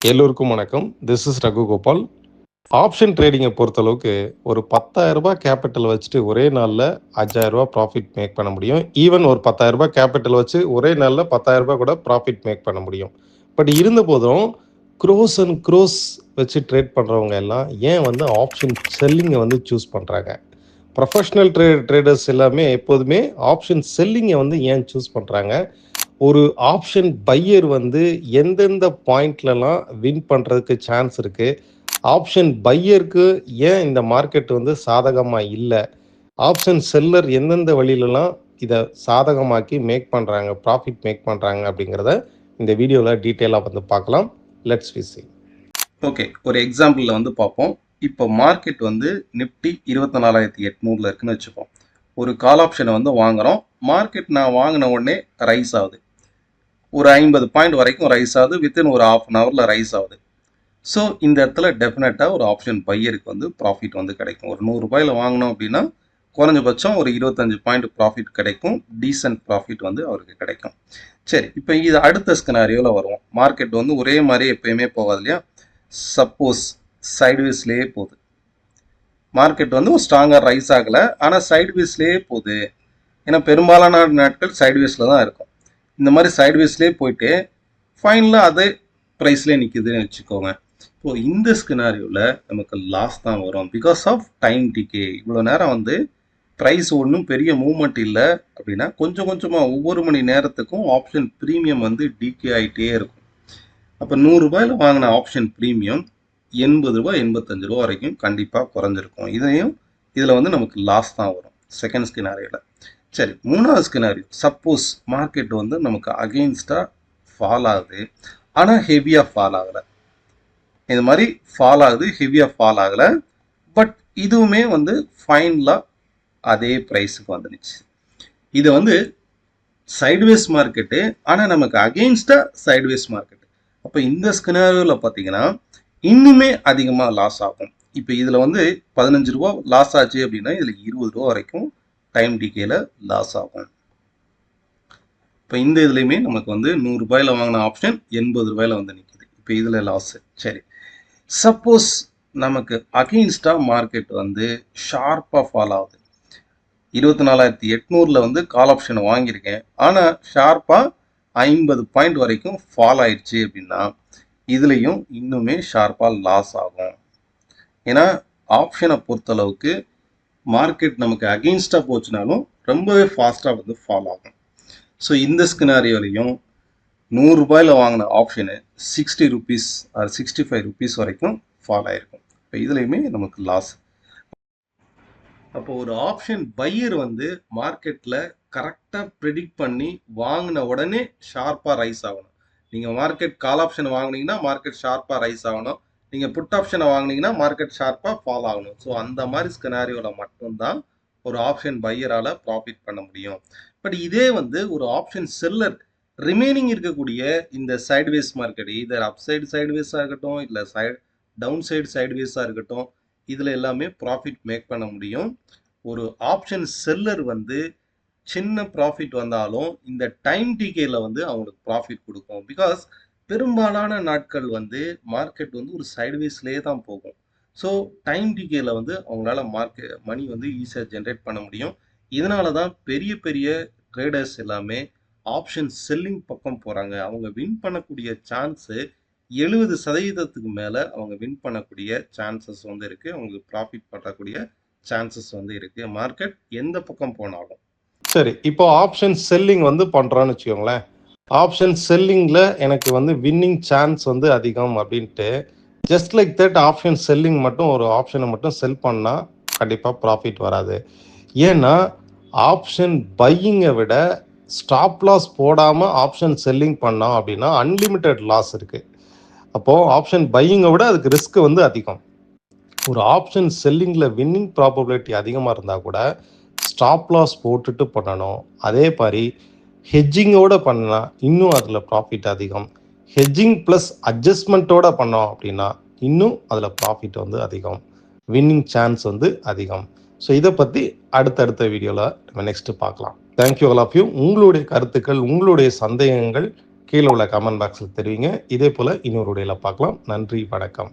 எல்லோருக்கும் வணக்கம். This is Raghu Gopal. Option ட்ரேடிங்கை பொறுத்தளவுக்கு ஒரு 10,000 கேபிட்டல் வச்சுட்டு ஒரே நாளில் 5,000 ப்ராஃபிட் மேக் பண்ண முடியும். ஈவன் ஒரு 10,000 கேபிட்டல் வச்சு ஒரே நாளில் 10,000 கூட ப்ராஃபிட் மேக் பண்ண முடியும். பட் இருந்த போதும் க்ரோஸ் அண்ட் க்ரோஸ் வச்சு ட்ரேட் பண்ணுறவங்க எல்லாம் ஏன் ஆப்ஷன் செல்லிங்கை சூஸ் பண்ணுறாங்க? ப்ரொஃபஷ்னல் ட்ரேடர்ஸ் எல்லாமே எப்போதுமே ஆப்ஷன் செல்லிங்கை ஏன் சூஸ் பண்ணுறாங்க? ஒரு ஆப்ஷன் பையர் எந்தெந்த பாயிண்ட்லலாம் வின் பண்ணுறதுக்கு சான்ஸ் இருக்குது? ஆப்ஷன் பையருக்கு ஏன் இந்த மார்க்கெட் சாதகமாக இல்லை? ஆப்ஷன் செல்லர் எந்தெந்த வழியிலலாம் இதை சாதகமாக்கி மேக் பண்ணுறாங்க, ப்ராஃபிட் மேக் பண்ணுறாங்க அப்படிங்கிறத இந்த வீடியோவில் டீட்டெயிலாக பார்க்கலாம். Let's we see. ஓகே, ஒரு எக்ஸாம்பிளில் பார்ப்போம். இப்போ மார்க்கெட் நிஃப்டி 24,800 இருக்குன்னு வச்சுப்போம். ஒரு கால் ஆப்ஷனை வாங்குகிறோம். மார்க்கெட் நான் வாங்கின உடனே ரைஸ் ஆகுது. ஒரு 50 பாயிண்ட் வரைக்கும் ரைஸ் ஆகுது. வித்தின் ஒரு ½ அன் ஹவரில் ரைஸ் ஆகுது. ஸோ இந்த இடத்துல டெஃபினட்டாக ஒரு ஆப்ஷன் பையருக்கு ப்ராஃபிட் கிடைக்கும். ஒரு 100 ரூபாயில் வாங்கினோம் அப்படின்னா குறைஞ்சபட்சம் ஒரு 25 பாயிண்ட் ப்ராஃபிட் கிடைக்கும். டீசென்ட் ப்ராஃபிட் அவருக்கு கிடைக்கும். சரி, இப்போ இது அடுத்த ஸ்கெனாரியோவில் வருவோம். மார்க்கெட் ஒரே மாதிரி எப்பயுமே போகாது இல்லையா? சப்போஸ் சைட்வேஸ்லேயே போகுது. மார்க்கெட் ஒரு ஸ்ட்ராங்காக ரைஸ் ஆகலை, ஆனால் சைட்வேஸ்லேயே போகுது. ஏன்னா பெரும்பாலான நாட்கள் சைட்வேஸில் தான் இருக்கும். இந்த மாதிரி சைட்வேஸ்லேயே போயிட்டு ஃபைனலாக அதே ப்ரைஸ்லேயே நிற்குதுன்னு வச்சுக்கோங்க. இப்போ இந்த ஸ்கினாரியோவில் நமக்கு லாஸ் தான் வரும். பிகாஸ் ஆஃப் டைம் டிகே. இவ்வளோ நேரம் ப்ரைஸ் ஒன்றும் பெரிய மூவ்மெண்ட் இல்லை அப்படின்னா கொஞ்சம் கொஞ்சமாக ஒவ்வொரு மணி நேரத்துக்கும் ஆப்ஷன் ப்ரீமியம் டிகே ஆகிட்டே இருக்கும். அப்போ 100 ரூபாயில் வாங்கின ஆப்ஷன் ப்ரீமியம் 80 ரூபாய் 85 ரூபா வரைக்கும் கண்டிப்பாக குறைஞ்சிருக்கும். இதில் நமக்கு லாஸ் தான் வரும் செகண்ட் ஸ்கினாரியோவில். சரி, மூணாவது ஸ்கினாரியோ, சப்போஸ் மார்க்கெட் நமக்கு அகெயின்ஸ்டாக ஃபால் ஆகுது, ஆனால் ஹெவியாக ஃபால் ஆகலை. இந்த மாதிரி ஃபால் ஆகுது, ஹெவியாக ஃபால் ஆகலை. பட் இதுவுமே ஃபைனலாக அதே ப்ரைஸுக்கு வந்துடுச்சு. இது சைட்வேஸ் மார்க்கெட்டு, ஆனால் நமக்கு அகெயின்ஸ்டாக சைட்வேஸ் மார்க்கெட்டு. அப்போ இந்த ஸ்கினாரியோவில் பார்த்தீங்கன்னா இன்னுமே அதிகமாக லாஸ் ஆகும். இப்போ இதில் 15 ரூபா லாஸ் ஆச்சு அப்படின்னா இதில் 20 ரூபா வரைக்கும் டைம் டிகேல லாஸ் ஆகும். இப்போ இந்த இதுலையுமே நமக்கு 100 ரூபாயில் வாங்கின ஆப்ஷன் 80 ரூபாயில் நிற்குது. இப்போ இதில் லாஸ். சரி, சப்போஸ் நமக்கு அகெயின்ஸ்டாக மார்க்கெட் ஷார்ப்பாக ஃபால் ஆகுது. 24,800 கால் ஆப்ஷனை வாங்கியிருக்கேன், ஆனால் ஷார்ப்பாக 50 பாயிண்ட் வரைக்கும் ஃபால் ஆயிடுச்சு அப்படின்னா இதுலேயும் இன்னுமே ஷார்ப்பாக லாஸ் ஆகும். ஏன்னா ஆப்ஷனை பொறுத்தளவுக்கு மார்க்கெட் நமக்கு அகெயின்ஸ்டாக போச்சுனாலும் ரொம்பவே ஃபாஸ்ட்டாக ஃபால் ஆகும். ஸோ இந்த ஸ்கினாரியோலையும் 100 ரூபாயில் வாங்கின ஆப்ஷனு 60 ரூபீஸ் ஆர் 65 ரூபீஸ் வரைக்கும் ஃபால் ஆகிருக்கும். இப்போ இதுலேயுமே நமக்கு லாஸ். அப்போ ஒரு ஆப்ஷன் பையர் மார்க்கெட்டில் கரெக்டாக ப்ரெடிக்ட் பண்ணி வாங்கின உடனே ஷார்ப்பாக ரைஸ் ஆகணும். நீங்கள் மார்க்கெட் கால் ஆப்ஷன் வாங்கினீங்கன்னா மார்க்கெட் ஷார்ப்பாக ரைஸ் ஆகணும். நீங்கள் புட் ஆப்ஷனை வாங்கினீங்கன்னா மார்க்கெட் ஷார்ப்பாக ஃபால் ஆகணும். ஸோ அந்த மாதிரி ஸ்கினாரியோவில் மட்டும்தான் ஒரு ஆப்ஷன் பையரால் ப்ராஃபிட் பண்ண முடியும். பட் இதே ஒரு ஆப்ஷன் செல்லர் ரிமைனிங் இருக்கக்கூடிய இந்த சைட்வேஸ் மார்க்கெட், இதர் அப்சைடு சைட்வேஸாக இருக்கட்டும், இல்லை டவுன் சைடு சைட்வேஸாக இருக்கட்டும், இதில் எல்லாமே ப்ராஃபிட் மேக் பண்ண முடியும். ஒரு ஆப்ஷன் செல்லர் சின்ன ப்ராஃபிட் வந்தாலும் இந்த டைம் டிகேல அவங்களுக்கு ப்ராஃபிட் கொடுக்கும். பிகாஸ் பெரும்பாலான நாட்கள் மார்க்கெட் ஒரு சைட்வேஸ்லேயே தான் போகும். ஸோ டைம் டிகேல அவங்களால மணி ஈஸியாக ஜென்ரேட் பண்ண முடியும். இதனால தான் பெரிய பெரிய ட்ரேடர்ஸ் எல்லாமே ஆப்ஷன் செல்லிங் பக்கம் போகிறாங்க. அவங்க வின் பண்ணக்கூடிய சான்ஸு 70% மேலே அவங்க வின் பண்ணக்கூடிய சான்சஸ் இருக்குது. அவங்களுக்கு ப்ராஃபிட் பண்ணக்கூடிய சான்சஸ் இருக்குது. மார்க்கெட் எந்த பக்கம் போனாலும். சரி, இப்போ ஆப்ஷன் செல்லிங் பண்ணுறோன்னு வச்சுக்கோங்களேன். ஆப்ஷன் செல்லிங்கில் எனக்கு வின்னிங் சான்ஸ் அதிகம் அப்படின்ட்டு just like that option selling மட்டும் ஒரு ஆப்ஷனை மட்டும் செல் பண்ணால் கண்டிப்பாக ப்ராஃபிட் வராது. ஏன்னா ஆப்ஷன் பையிங்கை விட ஸ்டாப் லாஸ் போடாமல் ஆப்ஷன் செல்லிங் பண்ணோம் அப்படின்னா அன்லிமிட்டெட் லாஸ் இருக்குது. அப்போது ஆப்ஷன் பையிங்கை விட அதுக்கு ரிஸ்க் அதிகம். ஒரு ஆப்ஷன் செல்லிங்கில் வின்னிங் ப்ராபபிலிட்டி அதிகமாக இருந்தால் கூட ஸ்டாப் லாஸ் போட்டுட்டு பண்ணணும். அதே மாதிரி ஹெட்ஜிங்கோட பண்ணால் இன்னும் அதில் ப்ராஃபிட் அதிகம். ஹெட்ஜிங் ப்ளஸ் அட்ஜஸ்ட்மெண்ட்டோட பண்ணோம் அப்படின்னா இன்னும் அதில் ப்ராஃபிட் அதிகம், வின்னிங் சான்ஸ் அதிகம். ஸோ இதை பற்றி அடுத்தடுத்த வீடியோவில் நம்ம நெக்ஸ்ட்டு பார்க்கலாம். Thank you all of you. உங்களுடைய கருத்துக்கள், உங்களுடைய சந்தேகங்கள் கீழே உள்ள கமெண்ட் பாக்ஸில் தெரிவிங்க. இதே போல் இன்னொரு வீடியோவில் பார்க்கலாம். நன்றி, வணக்கம்.